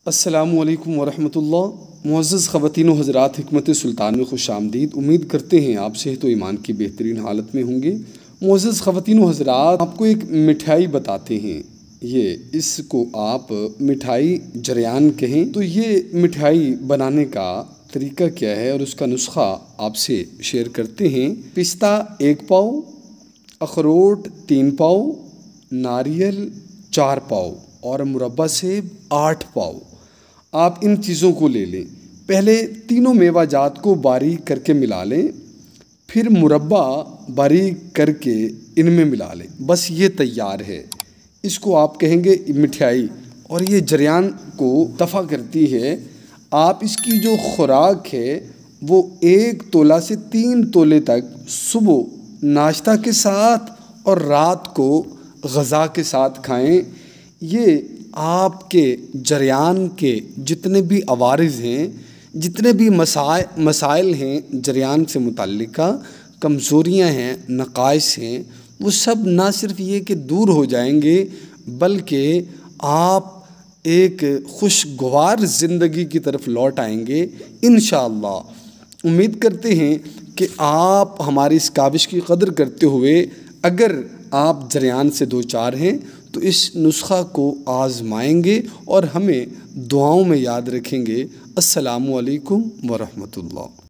السلام علیکم ورحمۃ اللہ۔ معزز خواتین و حضرات، حکمت سلطان میں خوش آمدید۔ امید کرتے ہیں آپ صحت و ایمان کی بہترین حالت میں ہوں گے۔ معزز خواتین و حضرات، آپ کو ایک مٹھائی بتاتے ہیں، اس کو آپ مٹھائی جریان کہیں تو یہ مٹھائی بنانے کا طریقہ کیا ہے اور اس کا نسخہ آپ سے شیئر کرتے ہیں۔ پستہ 1 پاؤ، اخروٹ 3 پاؤ، ناریل 4 پاؤ اور مربع سیب 8 پاؤ۔ آپ ان چیزوں کو لے لیں۔ پہلے تینوں میوہ جات کو باریک کر کے ملا لیں، پھر مربع باریک کر کے ان میں ملا لیں۔ بس یہ تیار ہے۔ اس کو آپ کہیں گے مٹھائی، اور یہ جریان کو دفع کرتی ہے۔ آپ اس کی جو خوراک ہے وہ 1 تولہ سے 3 تولے تک صبح ناشتہ کے ساتھ اور رات کو غذا کے ساتھ کھائیں۔ یہ آپ کے جریان کے جتنے بھی عوارض ہیں، جتنے بھی مسائل ہیں جریان سے متعلقہ، کمزوریاں ہیں، نقائص ہیں، وہ سب نہ صرف یہ کہ دور ہو جائیں گے، بلکہ آپ ایک خوشگوار زندگی کی طرف لوٹ آئیں گے انشاءاللہ۔ امید کرتے ہیں کہ آپ ہماری اس کاوش کی قدر کرتے ہوئے اگر آپ جریان سے دوچار ہیں تو اس نسخہ کو آزمائیں گے اور ہمیں دعاؤں میں یاد رکھیں گے۔ السلام علیکم ورحمۃ اللہ۔